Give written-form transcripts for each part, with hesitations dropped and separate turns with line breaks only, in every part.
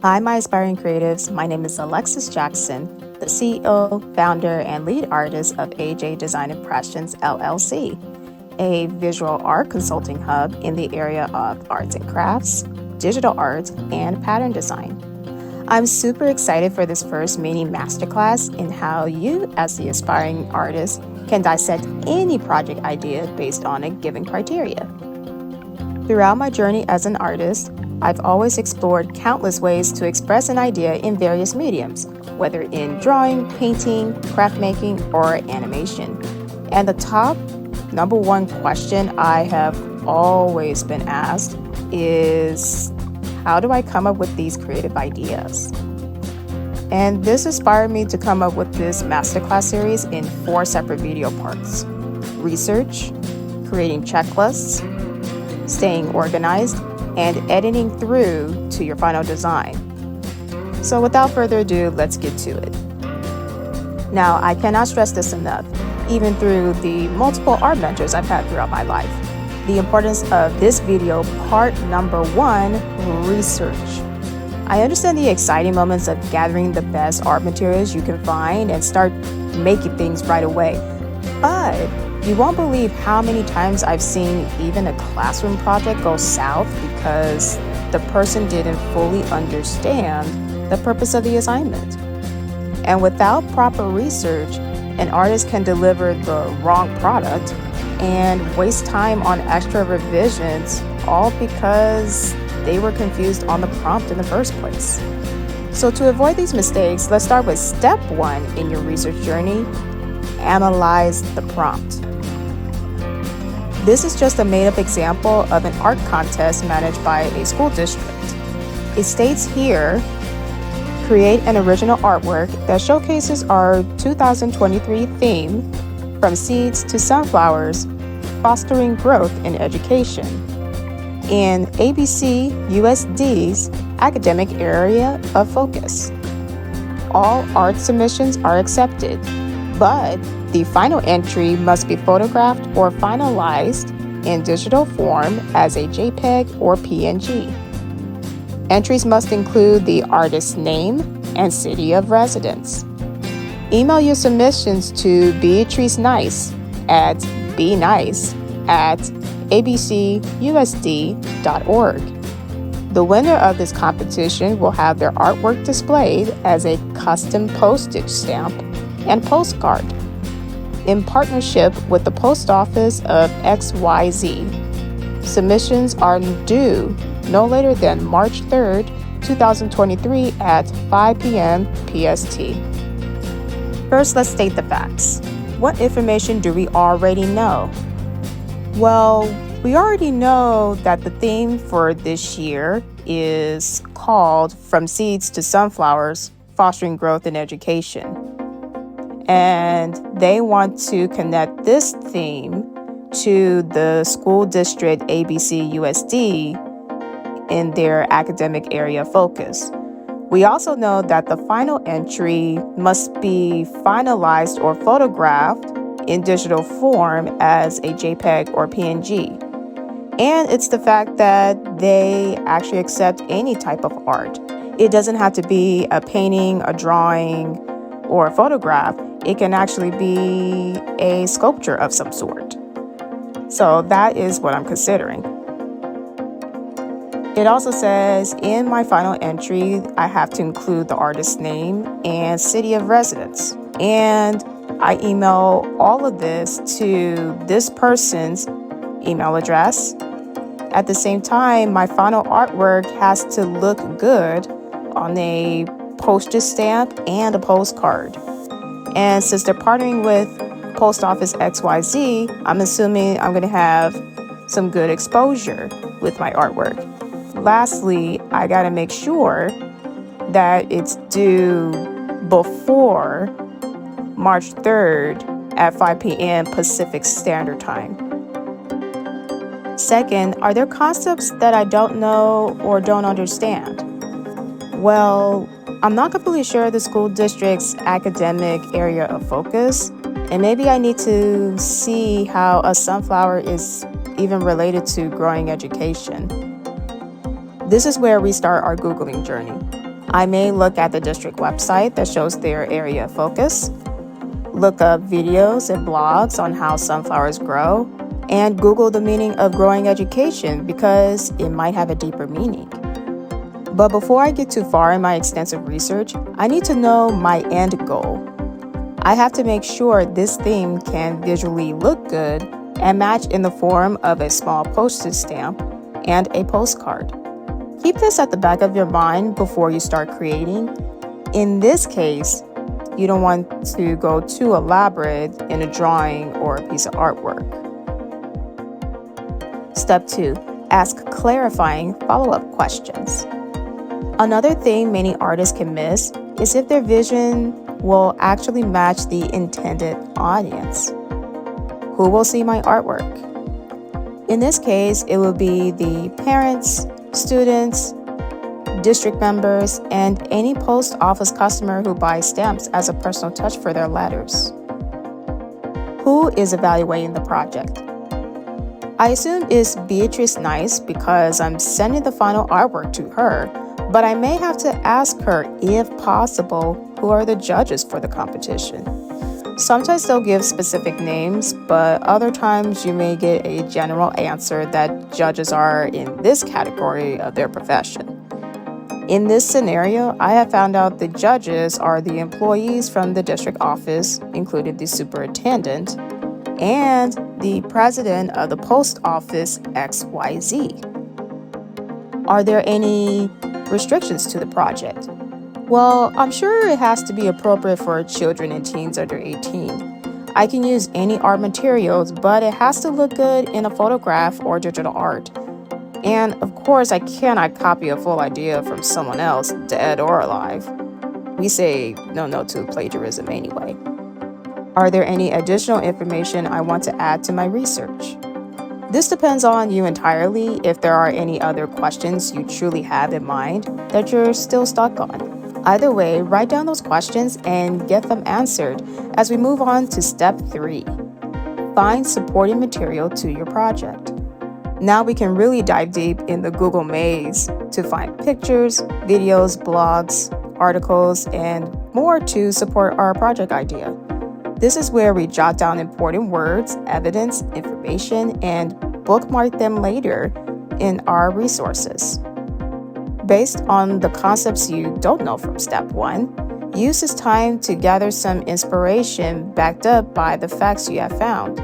Hi, my aspiring creatives. My name is Alexis Jackson, the CEO, founder, and lead artist of AJ Design Impressions, LLC, a visual art consulting hub in the area of arts and crafts, digital art, and pattern design. I'm super excited for this first mini masterclass in how you, as the aspiring artist, can dissect any project idea based on a given criteria. Throughout my journey as an artist, I've always explored countless ways to express an idea in various mediums, whether in drawing, painting, craft making, or animation. And the top number one question I have always been asked is, how do I come up with these creative ideas? And this inspired me to come up with this masterclass series in 4 separate video parts: research, creating checklists, staying organized, and editing through to your final design. So without further ado, let's get to it. Now, I cannot stress this enough, even through the multiple art mentors I've had throughout my life, the importance of this video, part number 1, research. I understand the exciting moments of gathering the best art materials you can find and start making things right away. But you won't believe how many times I've seen even a classroom project go south because the person didn't fully understand the purpose of the assignment. And without proper research, an artist can deliver the wrong product and waste time on extra revisions, all because they were confused on the prompt in the first place. So to avoid these mistakes, let's start with step 1 in your research journey: analyze the prompt. This is just a made-up example of an art contest managed by a school district. It states here, create an original artwork that showcases our 2023 theme, From Seeds to Sunflowers, Fostering Growth in Education, in ABC USD's academic area of focus. All art submissions are accepted, but the final entry must be photographed or finalized in digital form as a JPEG or PNG. Entries must include the artist's name and city of residence. Email your submissions to Beatrice Nice at bnice@abcusd.org. The winner of this competition will have their artwork displayed as a custom postage stamp and postcard in partnership with the Post Office of XYZ. Submissions are due no later than March 3rd, 2023 at 5 p.m. PST. First, let's state the facts. What information do we already know? Well, we already know that the theme for this year is called From Seeds to Sunflowers, Fostering Growth in Education. And they want to connect this theme to the school district ABC USD in their academic area focus. We also know that the final entry must be finalized or photographed in digital form as a JPEG or PNG. And it's the fact that they actually accept any type of art. It doesn't have to be a painting, a drawing, or a photograph. It can actually be a sculpture of some sort. So that is what I'm considering. It also says in my final entry, I have to include the artist's name and city of residence. And I email all of this to this person's email address. At the same time, my final artwork has to look good on a postage stamp and a postcard. And since they're partnering with Post Office XYZ, I'm assuming I'm going to have some good exposure with my artwork. Lastly, I got to make sure that it's due before March 3rd at 5 p.m. Pacific Standard Time. Second, are there concepts that I don't know or don't understand? Well, I'm not completely sure the school district's academic area of focus, and maybe I need to see how a sunflower is even related to growing education. This is where we start our Googling journey. I may look at the district website that shows their area of focus, look up videos and blogs on how sunflowers grow, and Google the meaning of growing education because it might have a deeper meaning. But before I get too far in my extensive research, I need to know my end goal. I have to make sure this theme can visually look good and match in the form of a small postage stamp and a postcard. Keep this at the back of your mind before you start creating. In this case, you don't want to go too elaborate in a drawing or a piece of artwork. Step 2. Ask clarifying follow-up questions. Another thing many artists can miss is if their vision will actually match the intended audience. Who will see my artwork? In this case, it will be the parents, students, district members, and any post office customer who buys stamps as a personal touch for their letters. Who is evaluating the project? I assume it's Beatrice Nice because I'm sending the final artwork to her, but I may have to ask her, if possible, who are the judges for the competition. Sometimes they'll give specific names, but other times you may get a general answer that judges are in this category of their profession. In this scenario, I have found out the judges are the employees from the district office, including the superintendent, and the president of the post office XYZ. Are there any restrictions to the project? Well, I'm sure it has to be appropriate for children and teens under 18. I can use any art materials, but it has to look good in a photograph or digital art. And of course, I cannot copy a full idea from someone else, dead or alive. We say no to plagiarism anyway. Are there any additional information I want to add to my research? This depends on you entirely if there are any other questions you truly have in mind that you're still stuck on. Either way, write down those questions and get them answered as we move on to step 3. Find supporting material to your project. Now we can really dive deep in the Google maze to find pictures, videos, blogs, articles, and more to support our project idea. This is where we jot down important words, evidence, information, and bookmark them later in our resources. Based on the concepts you don't know from step 1, use this time to gather some inspiration backed up by the facts you have found.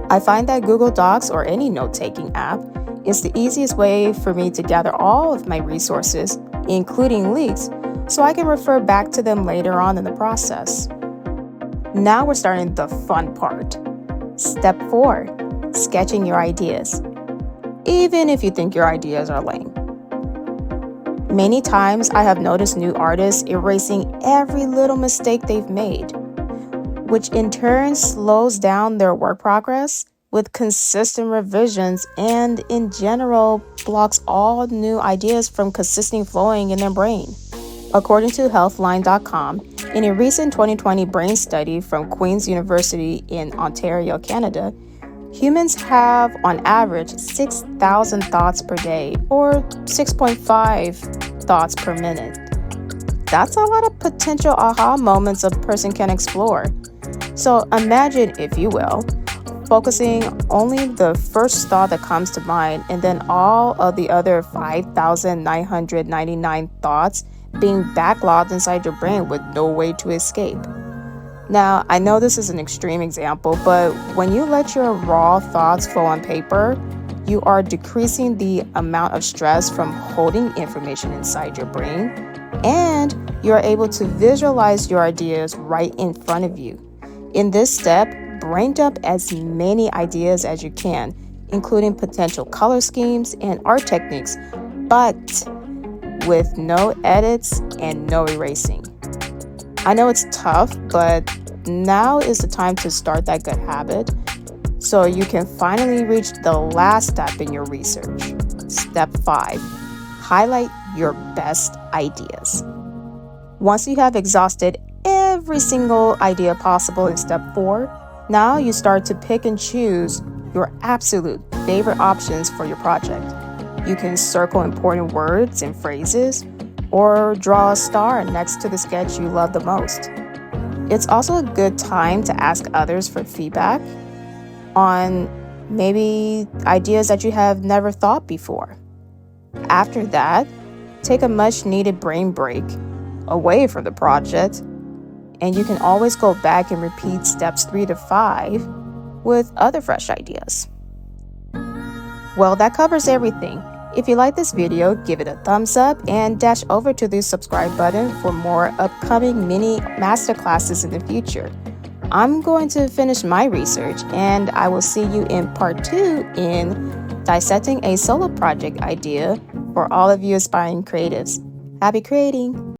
I find that Google Docs or any note-taking app is the easiest way for me to gather all of my resources, including links, so I can refer back to them later on in the process. Now we're starting the fun part. Step 4, sketching your ideas, even if you think your ideas are lame. Many times I have noticed new artists erasing every little mistake they've made, which in turn slows down their work progress with consistent revisions and in general blocks all new ideas from consistently flowing in their brain. According to Healthline.com, in a recent 2020 brain study from Queen's University in Ontario, Canada, humans have on average 6,000 thoughts per day or 6.5 thoughts per minute. That's a lot of potential aha moments a person can explore. So imagine, if you will, focusing only the first thought that comes to mind and then all of the other 5,999 thoughts being backlogged inside your brain with no way to escape. Now, I know this is an extreme example, but when you let your raw thoughts flow on paper, you are decreasing the amount of stress from holding information inside your brain, and you're able to visualize your ideas right in front of you. In this step, brain dump as many ideas as you can, including potential color schemes and art techniques, but with no edits and no erasing. I know it's tough, but now is the time to start that good habit so you can finally reach the last step in your research. Step 5, highlight your best ideas. Once you have exhausted every single idea possible in step 4, now you start to pick and choose your absolute favorite options for your project. You can circle important words and phrases, or draw a star next to the sketch you love the most. It's also a good time to ask others for feedback on maybe ideas that you have never thought before. After that, take a much needed brain break away from the project, and you can always go back and repeat steps 3 to 5 with other fresh ideas. Well, that covers everything. If you like this video, give it a thumbs up and dash over to the subscribe button for more upcoming mini masterclasses in the future. I'm going to finish my research, and I will see you in part 2 in dissecting a solo project idea for all of you aspiring creatives. Happy creating!